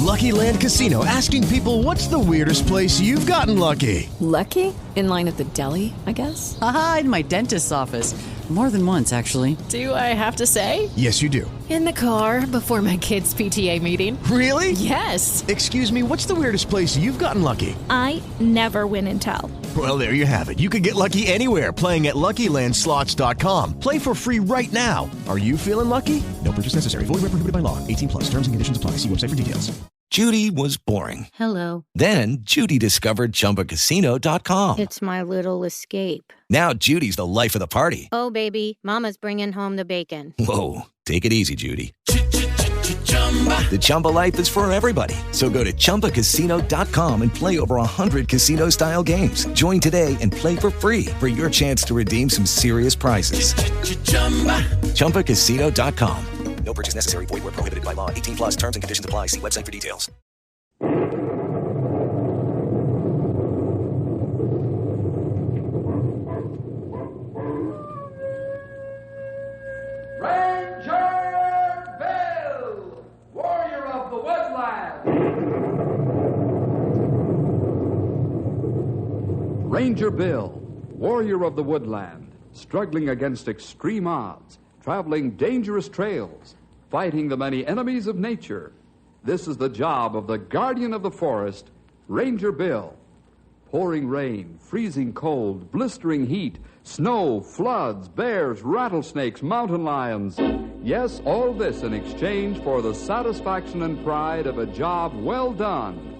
Lucky Land Casino, asking people, what's the weirdest place you've gotten lucky? Lucky? In line at the deli, I guess? Aha, in my dentist's office. More than once, actually. Do I have to say? Yes, you do. In the car before my kids' PTA meeting. Really? Yes. Excuse me, what's the weirdest place you've gotten lucky? I never win and tell. Well, there you have it. You can get lucky anywhere, playing at LuckyLandSlots.com. Play for free right now. Are you feeling lucky? No purchase necessary. Void where prohibited by law. 18 plus. Terms and conditions apply. See website for details. Judy was boring. Hello. Then Judy discovered ChumbaCasino.com. It's my little escape. Now Judy's the life of the party. Oh, baby, mama's bringing home the bacon. Whoa, take it easy, Judy. The Chumba life is for everybody. So go to ChumbaCasino.com and play over 100 casino-style games. Join today and play for free for your chance to redeem some serious prizes. ChumbaCasino.com. No purchase necessary. Void where prohibited by law. 18 plus. Terms and conditions apply. See website for details. Ranger Bill, warrior of the woodland. Ranger Bill, warrior of the woodland, struggling against extreme odds, traveling dangerous trails, fighting the many enemies of nature. This is the job of the guardian of the forest, Ranger Bill. Pouring rain, freezing cold, blistering heat, snow, floods, bears, rattlesnakes, mountain lions. Yes, all this in exchange for the satisfaction and pride of a job well done.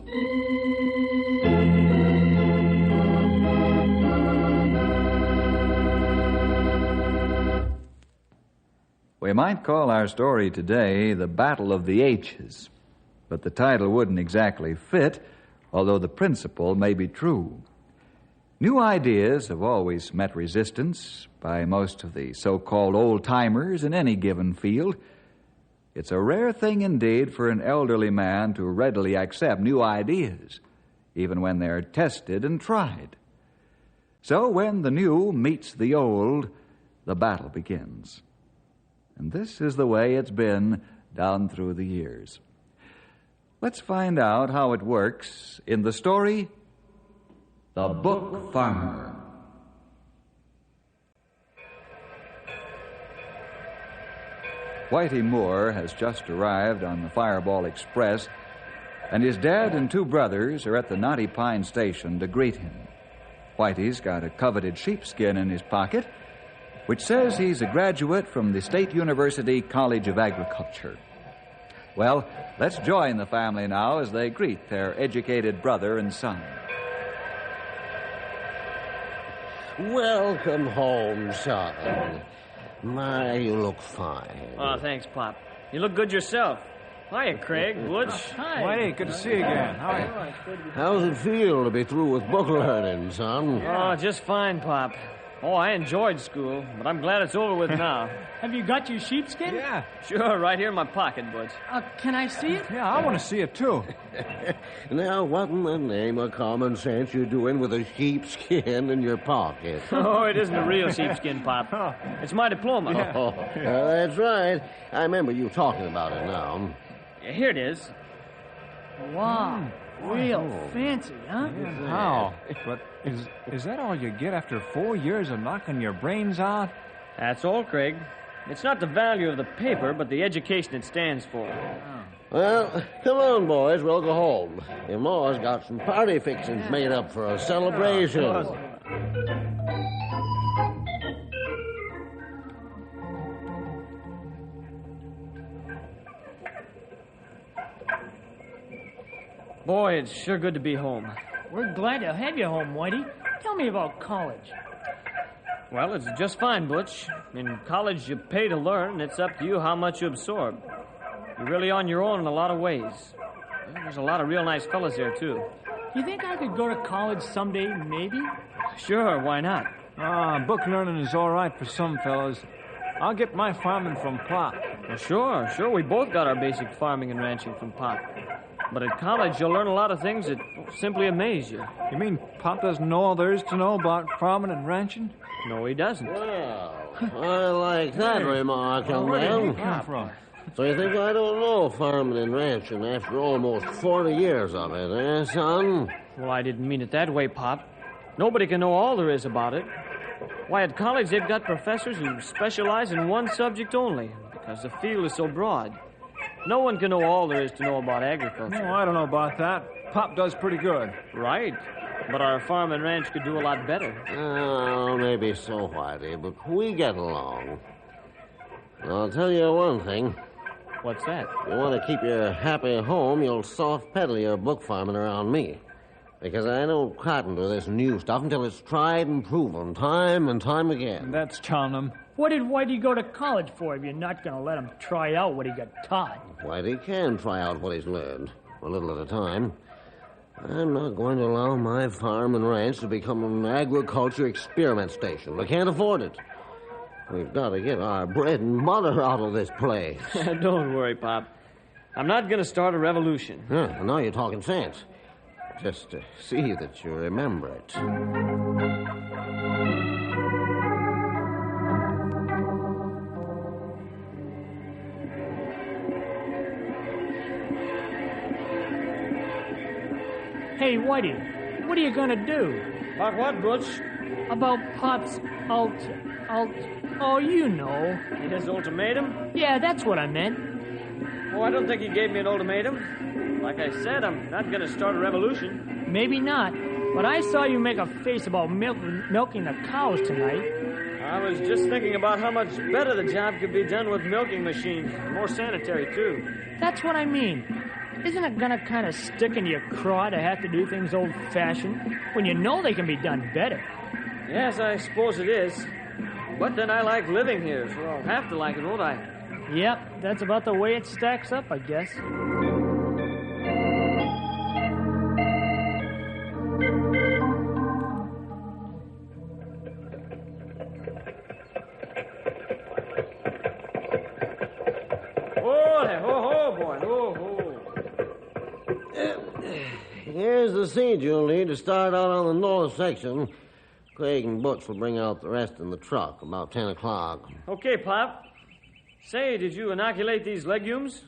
We might call our story today The Battle of the H's, but the title wouldn't exactly fit, although the principle may be true. New ideas have always met resistance by most of the so-called old-timers in any given field. It's a rare thing indeed for an elderly man to readily accept new ideas, even when they're tested and tried. So when the new meets the old, the battle begins. And this is the way it's been down through the years. Let's find out how it works in the story, The Book Farmer. Whitey Moore has just arrived on the Fireball Express, and his dad and two brothers are at the Knotty Pine station to greet him. Whitey's got a coveted sheepskin in his pocket, which says he's a graduate from the State University College of Agriculture. Well, let's join the family now as they greet their educated brother and son. Welcome home, son. My, you look fine. Oh, thanks, Pop. You look good yourself. Hiya, Craig, Butch. Hi. Whitey, good to see you again. How are you? How's it feel to be through with book learning, son? Oh, just fine, Pop. Oh, I enjoyed school, but I'm glad it's over with now. Have you got your sheepskin? Yeah. Sure, right here in my pocket, Butch. Can I see it? Yeah, I want to see it, too. Now, what in the name of common sense you doing with a sheepskin in your pocket? Oh, it isn't a real sheepskin, Pop. It's my diploma. Yeah. Oh, that's right. I remember you talking about it now. Here it is. Wow. Real fancy, huh? How? But is that all you get after 4 years of knocking your brains out? That's all, Craig. It's not the value of the paper, but the education it stands for. Well, come on, boys. We'll go home. Your ma's got some party fixings made up for a celebration. Boy, it's sure good to be home. We're glad to have you home, Whitey. Tell me about college. Well, it's just fine, Butch. In college, you pay to learn, and it's up to you how much you absorb. You're really on your own in a lot of ways. There's a lot of real nice fellas there, too. You think I could go to college someday, maybe? Sure, why not? Book learning is all right for some fellows. I'll get my farming from Pop. Well, sure. We both got our basic farming and ranching from Pop. But at college, you'll learn a lot of things that simply amaze you. You mean Pop doesn't know all there is to know about farming and ranching? No, he doesn't. Well, I like that remark, young man. Where did he come from? So you think I don't know farming and ranching after almost 40 years of it, eh, son? Well, I didn't mean it that way, Pop. Nobody can know all there is about it. Why, at college, they've got professors who specialize in one subject only, because the field is so broad. No one can know all there is to know about agriculture. No, I don't know about that. Pop does pretty good. Right. But our farm and ranch could do a lot better. Oh, maybe so, Whitey, but we get along. I'll tell you one thing. What's that? You want to keep your happy home, you'll soft pedal your book farming around me. Because I don't cotton to this new stuff until it's tried and proven time and time again. That's telling him. What did Whitey go to college for if you're not going to let him try out what he got taught? Whitey can try out what he's learned, a little at a time. I'm not going to allow my farm and ranch to become an agriculture experiment station. We can't afford it. We've got to get our bread and butter out of this place. Don't worry, Pop. I'm not going to start a revolution. Yeah, now you're talking sense. Just to see that you remember it. Hey, Whitey, what are you going to do? About what, Butch? About Pop's oh, you know. His ultimatum? Yeah, that's what I meant. Oh, I don't think he gave me an ultimatum. Like I said, I'm not going to start a revolution. Maybe not, but I saw you make a face about milking the cows tonight. I was just thinking about how much better the job could be done with milking machines. More sanitary, too. That's what I mean. Isn't it gonna kind of stick in your craw to have to do things old-fashioned when you know they can be done better? Yes, I suppose it is. But then I like living here, so I'll have to like it, won't I? Yep, that's about the way it stacks up, I guess. Here's the seed you'll need to start out on the north section. Craig and Butch will bring out the rest in the truck about 10 o'clock. Okay, Pop. Say, did you inoculate these legumes?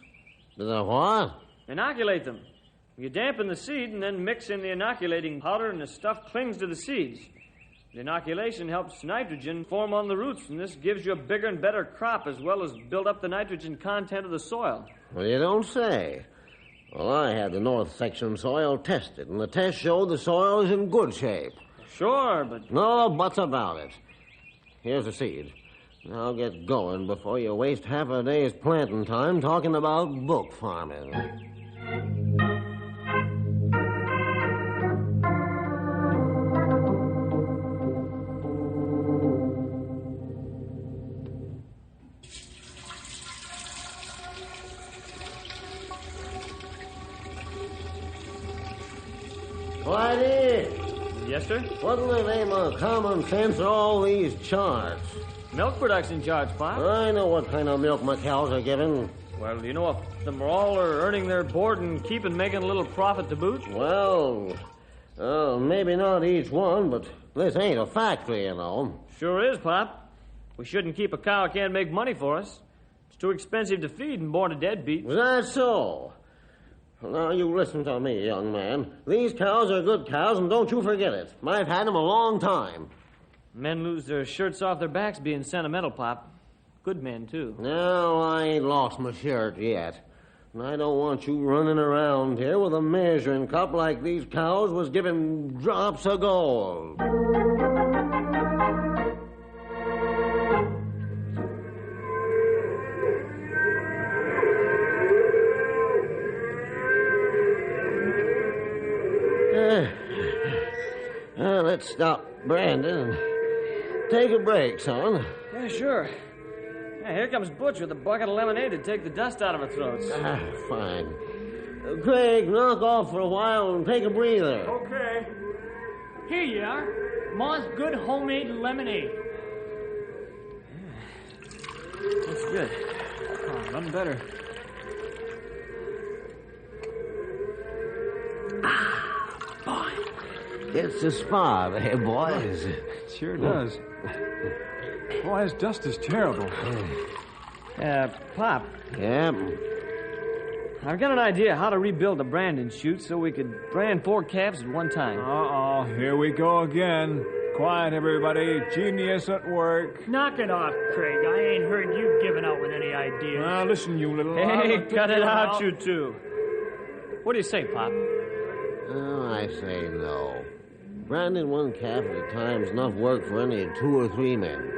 Did I what? Inoculate them. You dampen the seed and then mix in the inoculating powder and the stuff clings to the seeds. The inoculation helps nitrogen form on the roots, and this gives you a bigger and better crop as well as build up the nitrogen content of the soil. Well, you don't say. Well, I had the north section soil tested, and the test showed the soil is in good shape. Sure, but... No buts about it. Here's the seed. Now get going before you waste half a day's planting time talking about book farming. Whitey! Yes, sir? What in the name of common sense are all these charts? Milk production charts, Pop. I know what kind of milk my cows are given. Well, you know if them all are earning their board and keep and making a little profit to boot? Well, maybe not each one, but this ain't a factory, you know. Sure is, Pop. We shouldn't keep a cow that can't make money for us. It's too expensive to feed and born a deadbeat. Was that so? Well, now, you listen to me, young man. These cows are good cows, and don't you forget it. I've had them a long time. Men lose their shirts off their backs being sentimental, Pop. Good men, too. No, I ain't lost my shirt yet. And I don't want you running around here with a measuring cup like these cows was giving drops of gold. Let's stop Brandon and take a break, son. Yeah, sure. Yeah, here comes Butch with a bucket of lemonade to take the dust out of our throats. Fine. Craig, knock off for a while and take a breather. Okay. Here you are. Ma's good homemade lemonade. That's good. Oh, nothing better. Boy, it's a spot, eh, boys? It sure does. Boy, this dust is terrible. Pop. Yeah? I've got an idea how to rebuild the branding chute so we could brand 4 calves at one time. Uh-oh, here we go again. Quiet, everybody. Genius at work. Knock it off, Craig. I ain't heard you giving out with any ideas. Now, listen, you little... Hey, cut it out, you two. What do you say, Pop? Oh, I say no. Branding 1 calf at a time is enough work for any 2 or 3 men.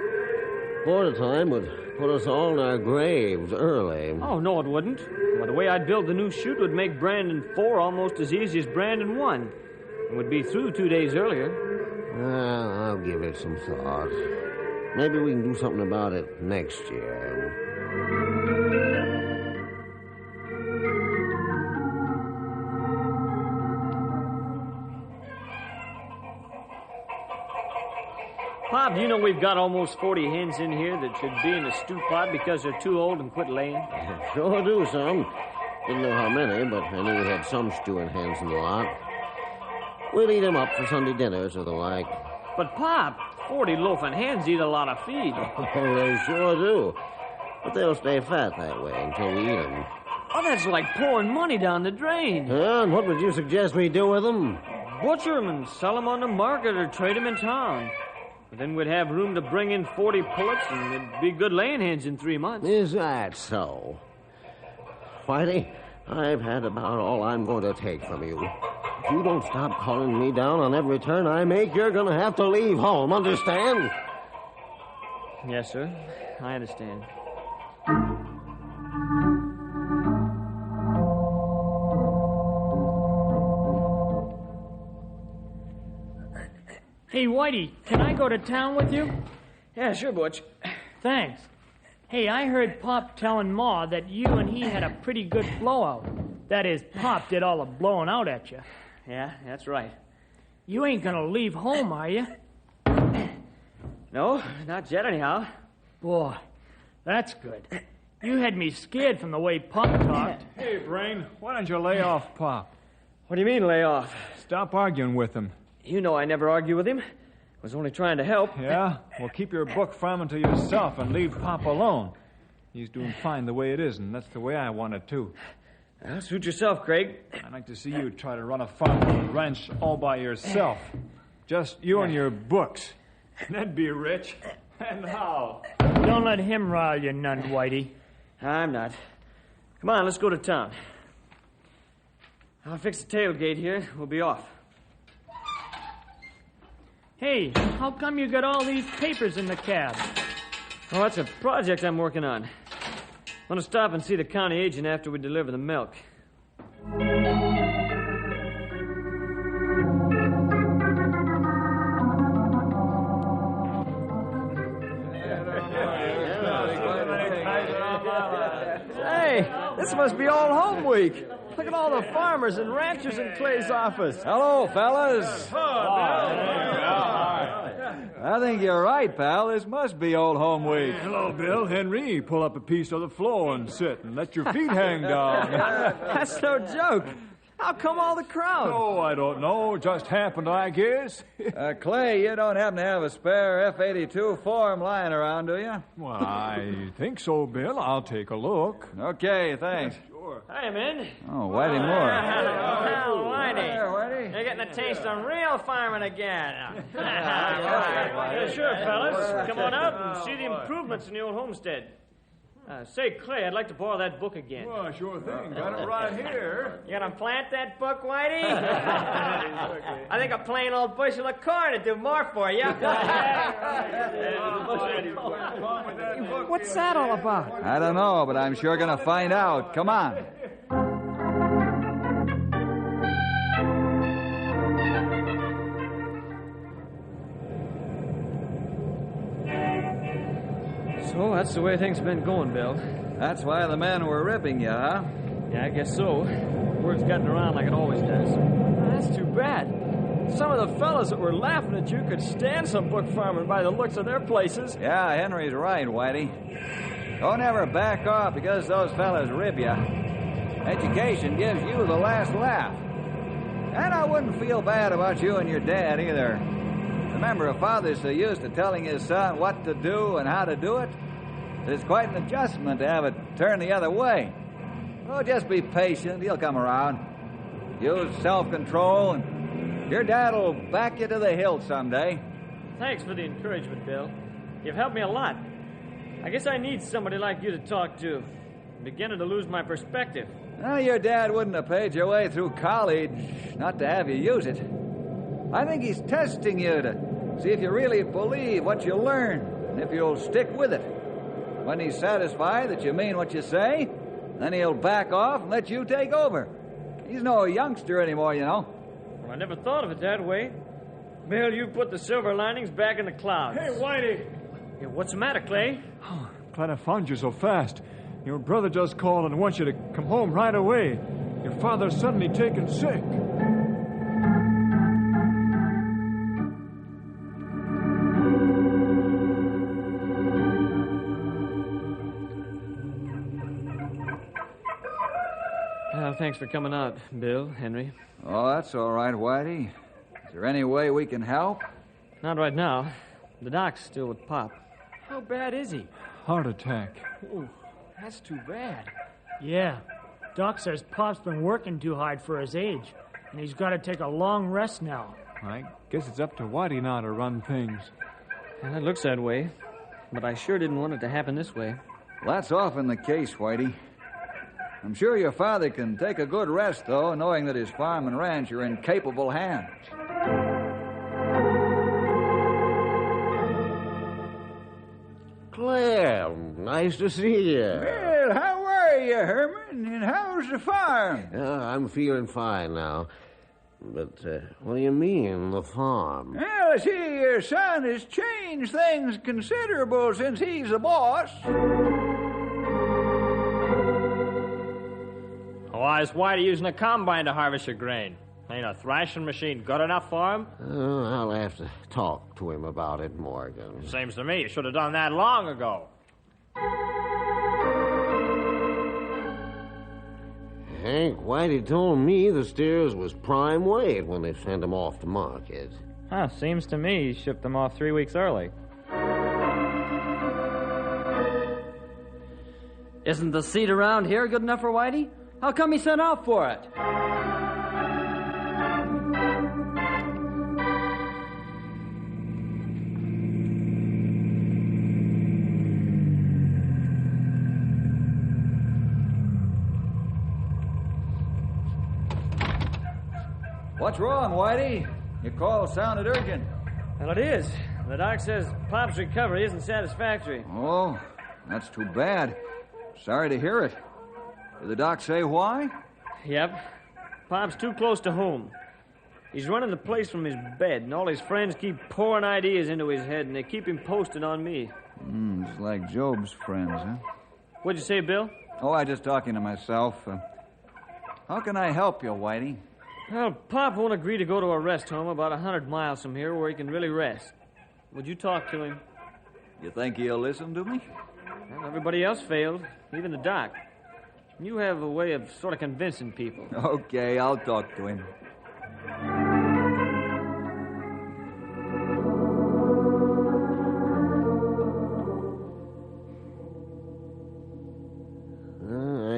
4 at a time would put us all in our graves early. Oh, no, it wouldn't. Well, the way I'd build the new chute would make branding 4 almost as easy as branding 1. It would be through 2 days earlier. Well, I'll give it some thought. Maybe we can do something about it next year. Pop, do you know we've got almost 40 hens in here that should be in the stew pot because they're too old and quit laying? Sure do, son. Didn't know how many, but I knew we had some stewing hens in the lot. We'll eat them up for Sunday dinners or the like. But, Pop, 40 loafing hens eat a lot of feed. Oh, they sure do. But they'll stay fat that way until we eat them. Oh, that's like pouring money down the drain. And what would you suggest we do with them? Butcher them and sell them on the market or trade them in town. But then we'd have room to bring in 40 pullets, and it'd be good laying hens in 3 months. Is that so? Whitey, I've had about all I'm going to take from you. If you don't stop calling me down on every turn I make, you're going to have to leave home, understand? Yes, sir. I understand. Hey, Whitey, can I go to town with you? Yeah, sure, Butch. Thanks. Hey, I heard Pop telling Ma that you and he had a pretty good blowout. That is, Pop did all the blowing out at you. Yeah, that's right. You ain't gonna leave home, are you? No, not yet anyhow. Boy, that's good. You had me scared from the way Pop talked. Hey, Brain, why don't you lay off Pop? What do you mean, lay off? Stop arguing with him. You know I never argue with him. I was only trying to help. Yeah? Well, keep your book farming to yourself and leave Pop alone. He's doing fine the way it is, and that's the way I want it, too. Well, suit yourself, Craig. I'd like to see you try to run a farm or a ranch all by yourself. Just you and your books. That'd be rich. And how? Don't let him rile you none, Whitey. I'm not. Come on, let's go to town. I'll fix the tailgate here. We'll be off. Hey, how come you got all these papers in the cab? Oh, that's a project I'm working on. I'm going to stop and see the county agent after we deliver the milk. Hey, this must be Old Home Week. Look at all the farmers and ranchers in Clay's office. Hello, fellas. I think you're right, pal. This must be Old Home Week. Hello, Bill. Henry, pull up a piece of the floor and sit and let your feet hang down. That's no joke. How come all the crowd? Oh, I don't know. Just happened, I guess. Clay, you don't happen to have a spare F-82 form lying around, do you? Well, I think so, Bill. I'll take a look. Okay, thanks. Sure. Hi, man. Oh, Whitey Moore. Oh, Whitey. There, Whitey. You're getting a taste of real farming again. Yeah, sure, fellas. Come on out and see the improvements in the old homestead. Say, Clay, I'd like to borrow that book again. Well, sure thing. Got it right here. You gonna plant that book, Whitey? I think a plain old bushel of corn would do more for you. What's that all about? I don't know, but I'm sure gonna find out. Come on. So that's the way things have been going, Bill. That's why the men were ripping you, huh? Yeah, I guess so. Word's gotten around like it always does. That's too bad. Some of the fellas that were laughing at you could stand some book farming by the looks of their places. Yeah, Henry's right, Whitey. Don't ever back off because those fellas rib you. Education gives you the last laugh. And I wouldn't feel bad about you and your dad either. Remember, a father's so used to telling his son what to do and how to do it, It's quite an adjustment to have it turn the other way. Oh, just be patient. He'll come around. Use self-control, and your dad will back you to the hill someday. Thanks for the encouragement, Bill. You've helped me a lot. I guess I need somebody like you to talk to. I'm beginning to lose my perspective. Well, your dad wouldn't have paid your way through college not to have you use it. I think he's testing you to see if you really believe what you learn and if you'll stick with it. When he's satisfied that you mean what you say, then he'll back off and let you take over. He's no youngster anymore, you know. Well, I never thought of it that way. Bill, you put the silver linings back in the clouds. Hey, Whitey! Yeah, what's the matter, Clay? Oh, glad I found you so fast. Your brother just called and wants you to come home right away. Your father's suddenly taken sick. Thanks for coming out, Bill, Henry. Oh, that's all right, Whitey. Is there any way we can help? Not right now. The doc's still with Pop. How bad is he? Heart attack. Oh, that's too bad. Yeah. Doc says Pop's been working too hard for his age, and he's got to take a long rest now. I guess it's up to Whitey now to run things. Well, it looks that way, but I sure didn't want it to happen this way. Well, that's often the case, Whitey. I'm sure your father can take a good rest, though, knowing that his farm and ranch are in capable hands. Claire, nice to see you. Well, how are you, Herman? And how's the farm? I'm feeling fine now. But what do you mean, the farm? Well, I see your son has changed things considerable since he's the boss. Why is Whitey using a combine to harvest your grain? Ain't a thrashing machine good enough for him? I'll have to talk to him about it, Morgan. Seems to me you should have done that long ago. Hank, Whitey told me the steers was prime weight when they sent them off to market. Seems to me you shipped them off 3 weeks early. Isn't the seed around here good enough for Whitey? How come he sent out for it? What's wrong, Whitey? Your call sounded urgent. Well, it is. The doc says Pop's recovery isn't satisfactory. Oh, that's too bad. Sorry to hear it. Did the doc say why? Yep. Pop's too close to home. He's running the place from his bed, and all his friends keep pouring ideas into his head, and they keep him posted on me. It's like Job's friends, huh? What'd you say, Bill? Oh, I just talking to myself. How can I help you, Whitey? Well, Pop won't agree to go to a rest home about 100 miles from here where he can really rest. Would you talk to him? You think he'll listen to me? Well, everybody else failed, even the doc. You have a way of sort of convincing people. Okay, I'll talk to him.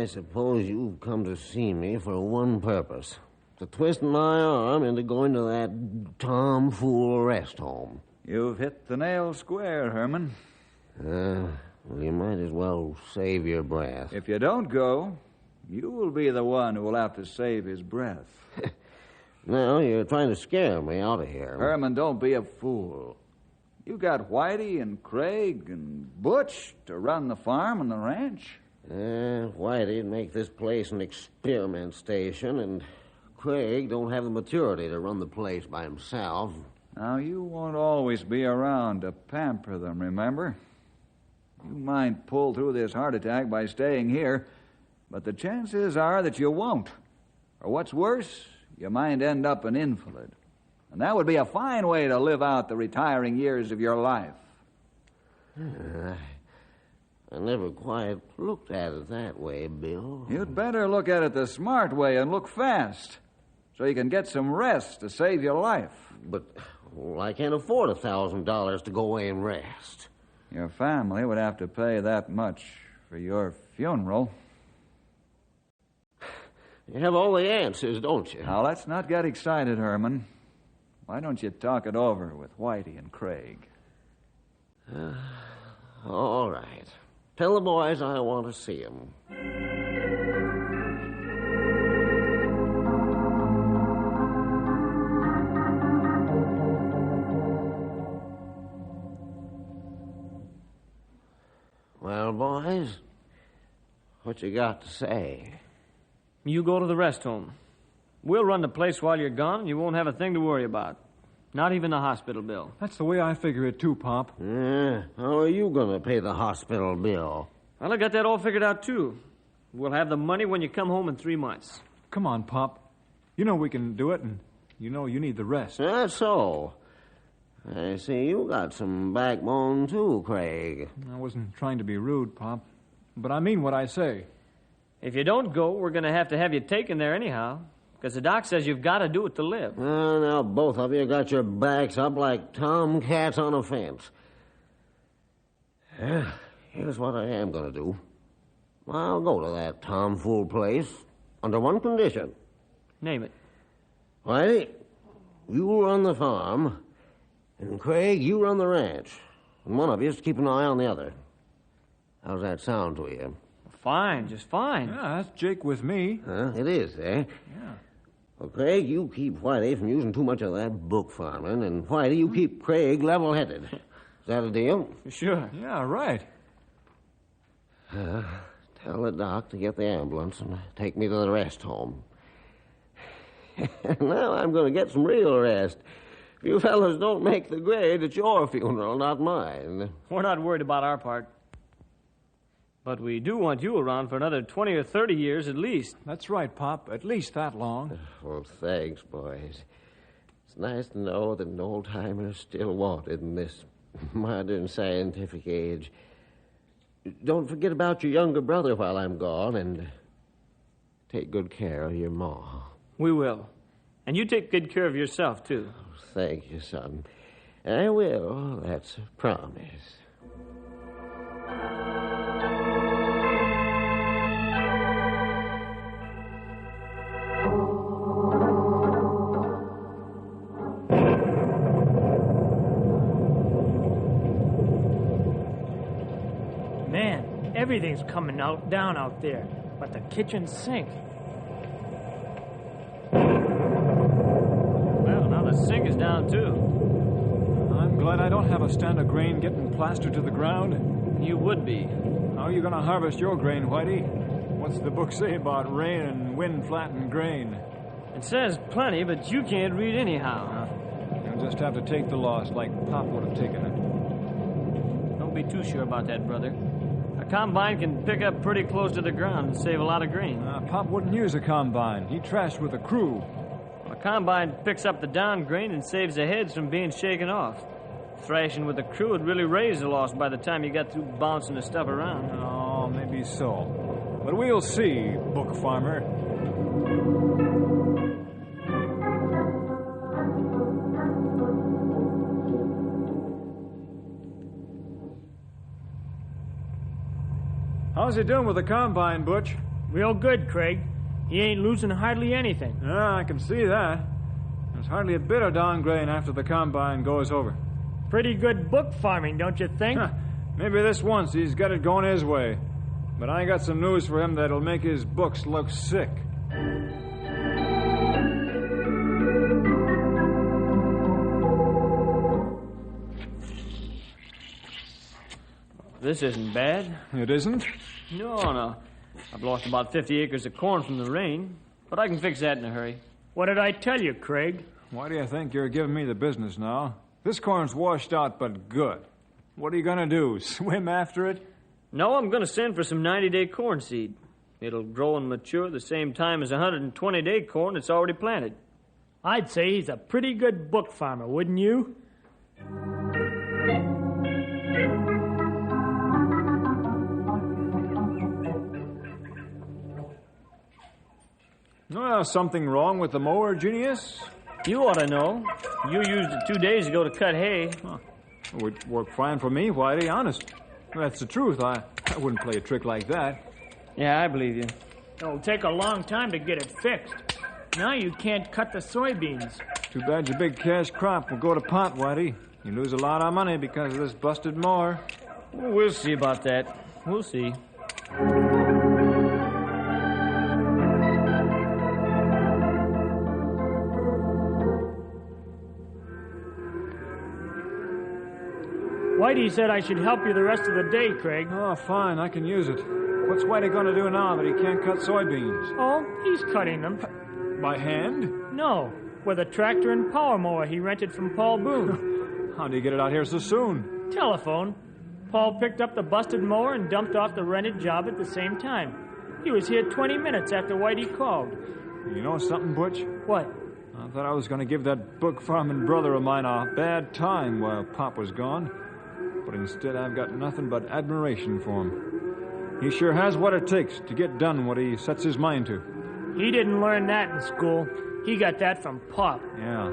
I suppose you've come to see me for one purpose. To twist my arm into going to that tomfool rest home. You've hit the nail square, Herman. Well, you might as well save your breath. If you don't go, you will be the one who will have to save his breath. Now, you're trying to scare me out of here. Herman, don't be a fool. You got Whitey and Craig and Butch to run the farm and the ranch. Whitey'd make this place an experiment station, and Craig don't have the maturity to run the place by himself. Now, you won't always be around to pamper them, remember? You might pull through this heart attack by staying here, but the chances are that you won't. Or what's worse, you might end up an invalid. And that would be a fine way to live out the retiring years of your life. I never quite looked at it that way, Bill. You'd better look at it the smart way and look fast, so you can get some rest to save your life. But I can't afford $1,000 to go away and rest. Your family would have to pay that much for your funeral. You have all the answers, don't you? Now, let's not get excited, Herman. Why don't you talk it over with Whitey and Craig? All right. Tell the boys I want to see them. Well, boys, what you got to say? You go to the rest home. We'll run the place while you're gone, and you won't have a thing to worry about. Not even the hospital bill. That's the way I figure it, too, Pop. How are you going to pay the hospital bill? Well, I got that all figured out, too. We'll have the money when you come home in 3 months. Come on, Pop. You know we can do it, and you know you need the rest. That's so. I see you got some backbone, too, Craig. I wasn't trying to be rude, Pop, but I mean what I say. If you don't go, we're going to have you taken there anyhow, because the doc says you've got to do it to live. Now, both of you got your backs up like tomcats on a fence. Here's what I am going to do. I'll go to that tomfool place under one condition. Name it. Whitey, you run the farm, and Craig, you run the ranch. And one of you is keep an eye on the other. How's that sound to you? Fine, just fine. Yeah, that's Jake with me. It is, eh? Yeah. Well, Craig, you keep Whitey from using too much of that book farming, and Whitey, you keep Craig level-headed. Is that a deal? Sure. Yeah, right. Tell the doc to get the ambulance and take me to the rest home. Now I'm going to get some real rest. If you fellas don't make the grade, it's your funeral, not mine. We're not worried about our part. But we do want you around for another 20 or 30 years at least. That's right, Pop. At least that long. Well, thanks, boys. It's nice to know that an old-timer's still wanted in this modern scientific age. Don't forget about your younger brother while I'm gone, and take good care of your ma. We will. And you take good care of yourself, too. Thank you, son. I will. That's a promise. Man, everything's coming down out there, but the kitchen sink. Well, now the sink is down, too. I'm glad I don't have a stand of grain getting plastered to the ground. You would be. How are you going to harvest your grain, Whitey? What's the book say about rain and wind flattened grain? It says plenty, but you can't read anyhow. You'll just have to take the loss like Pop would have taken it. Don't be too sure about that, brother. A combine can pick up pretty close to the ground and save a lot of grain. Pop wouldn't use a combine. He trashed with a crew. A combine picks up the down grain and saves the heads from being shaken off. Thrashing with a crew would really raise the loss by the time you got through bouncing the stuff around. Oh, maybe so. But we'll see, book farmer. How's he doing with the combine, Butch? Real good, Craig. He ain't losing hardly anything. Yeah, I can see that. There's hardly a bit of down grain after the combine goes over. Pretty good book farming, don't you think? Maybe this once he's got it going his way. But I got some news for him that'll make his books look sick. This isn't bad. It isn't? No. I've lost about 50 acres of corn from the rain, but I can fix that in a hurry. What did I tell you, Craig? Why do you think you're giving me the business now? This corn's washed out but good. What are you going to do, swim after it? No, I'm going to send for some 90-day corn seed. It'll grow and mature the same time as 120-day corn that's already planted. I'd say he's a pretty good book farmer, wouldn't you? Well, something wrong with the mower, Genius? You ought to know. You used it 2 days ago to cut hay. It would work fine for me, Whitey, honest. That's the truth. I wouldn't play a trick like that. Yeah, I believe you. It'll take a long time to get it fixed. Now you can't cut the soybeans. Too bad your big cash crop will go to pot, Whitey. You lose a lot of money because of this busted mower. We'll see about that. We'll see. Whitey said I should help you the rest of the day, Craig. Oh, fine. I can use it. What's Whitey going to do now that he can't cut soybeans? Oh, he's cutting them. By hand? No, with a tractor and power mower he rented from Paul Boone. How do you get it out here so soon? Telephone. Paul picked up the busted mower and dumped off the rented job at the same time. He was here 20 minutes after Whitey called. You know something, Butch? What? I thought I was going to give that book farming brother of mine a bad time while Pop was gone. But instead I've got nothing but admiration for him. He sure has what it takes to get done what he sets his mind to. He didn't learn that in school. He got that from Pop. Yeah.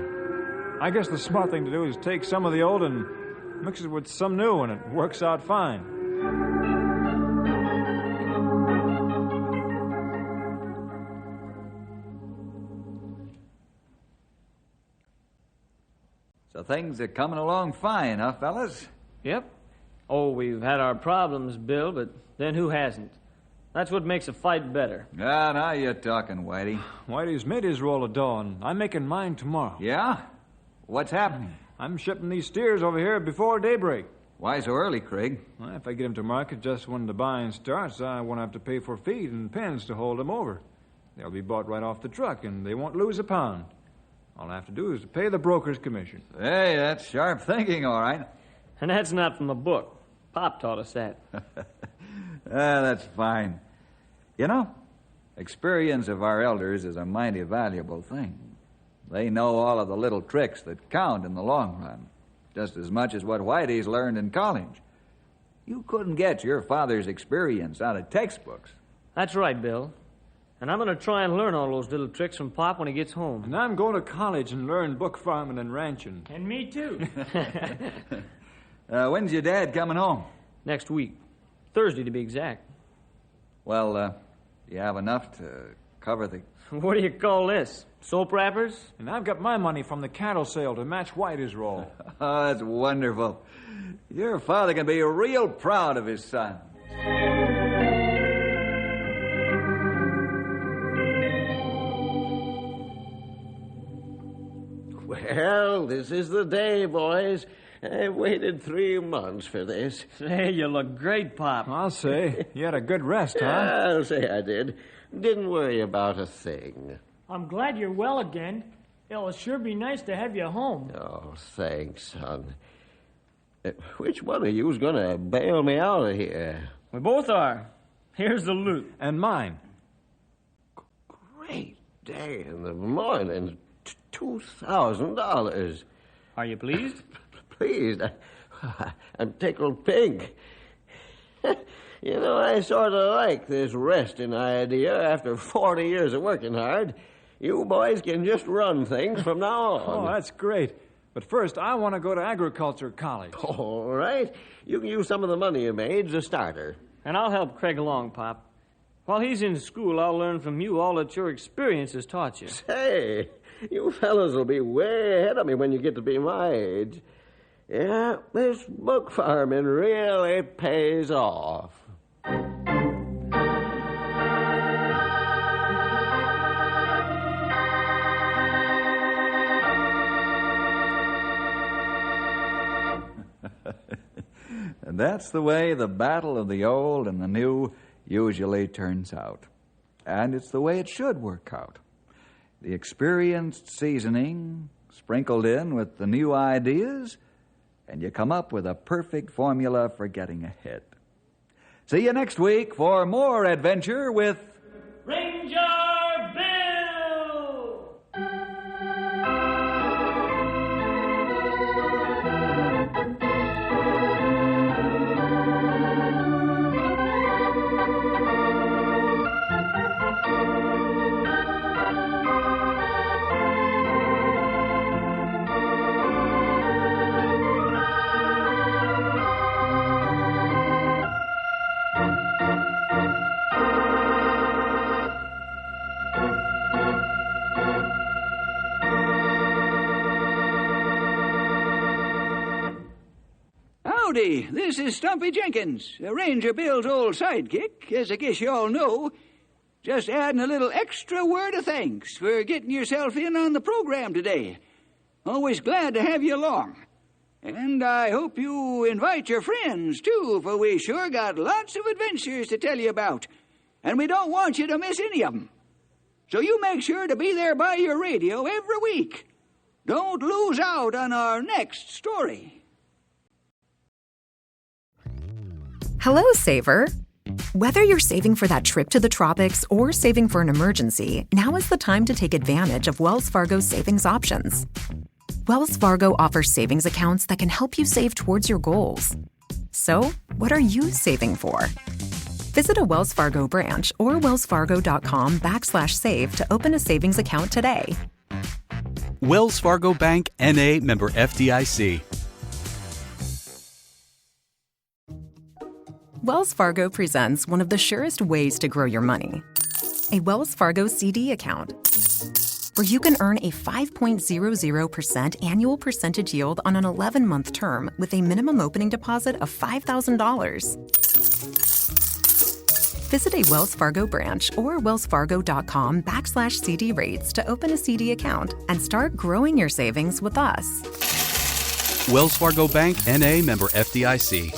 I guess the smart thing to do is take some of the old and mix it with some new, and it works out fine. So things are coming along fine, huh, fellas? Yep. Oh, we've had our problems, Bill, but then who hasn't? That's what makes a fight better. Ah, now you're talking, Whitey. Whitey's made his roll of dough, and I'm making mine tomorrow. Yeah? What's happening? I'm shipping these steers over here before daybreak. Why so early, Craig? Well, if I get them to market just when the buying starts, I won't have to pay for feed and pens to hold them over. They'll be bought right off the truck, and they won't lose a pound. All I have to do is pay the broker's commission. Hey, that's sharp thinking, all right. And that's not from a book. Pop taught us that. That's fine. You know, experience of our elders is a mighty valuable thing. They know all of the little tricks that count in the long run, just as much as what Whitey's learned in college. You couldn't get your father's experience out of textbooks. That's right, Bill. And I'm going to try and learn all those little tricks from Pop when he gets home. And I'm going to college and learn book farming and ranching. And me too. When's your dad coming home? Next week. Thursday, to be exact. Well, you have enough to cover the... What do you call this? Soap wrappers? And I've got my money from the cattle sale to match Whitey's roll. Oh, that's wonderful. Your father can be real proud of his son. Well, this is the day, boys. I waited 3 months for this. Say, you look great, Pop. I'll say. You had a good rest, huh? I'll say I did. Didn't worry about a thing. I'm glad you're well again. It'll sure be nice to have you home. Oh, thanks, son. Which one of you's going to bail me out of here? We both are. Here's the loot. And mine. Great day in the morning. $2,000. Are you pleased? Pleased? I'm tickled pink. You know, I sort of like this resting idea after 40 years of working hard. You boys can just run things from now on. Oh, that's great. But first, I want to go to agriculture college. All right. You can use some of the money you made as a starter. And I'll help Craig along, Pop. While he's in school, I'll learn from you all that your experience has taught you. Say, you fellas will be way ahead of me when you get to be my age. Yeah, this book farming really pays off. And that's the way the battle of the old and the new usually turns out. And it's the way it should work out. The experienced seasoning sprinkled in with the new ideas, and you come up with a perfect formula for getting ahead. See you next week for more adventure with Ranger Bill! Howdy, this is Stumpy Jenkins, Ranger Bill's old sidekick, as I guess you all know. Just adding a little extra word of thanks for getting yourself in on the program today. Always glad to have you along. And I hope you invite your friends, too, for we sure got lots of adventures to tell you about. And we don't want you to miss any of them. So you make sure to be there by your radio every week. Don't lose out on our next story. Hello, Saver. Whether you're saving for that trip to the tropics or saving for an emergency, now is the time to take advantage of Wells Fargo's savings options. Wells Fargo offers savings accounts that can help you save towards your goals. So, what are you saving for? Visit a Wells Fargo branch or wellsfargo.com/save to open a savings account today. Wells Fargo Bank, N.A., member FDIC. Wells Fargo presents one of the surest ways to grow your money. A Wells Fargo CD account, where you can earn a 5.00% annual percentage yield on an 11-month term with a minimum opening deposit of $5,000. Visit a Wells Fargo branch or wellsfargo.com/CD rates to open a CD account and start growing your savings with us. Wells Fargo Bank, N.A., member FDIC.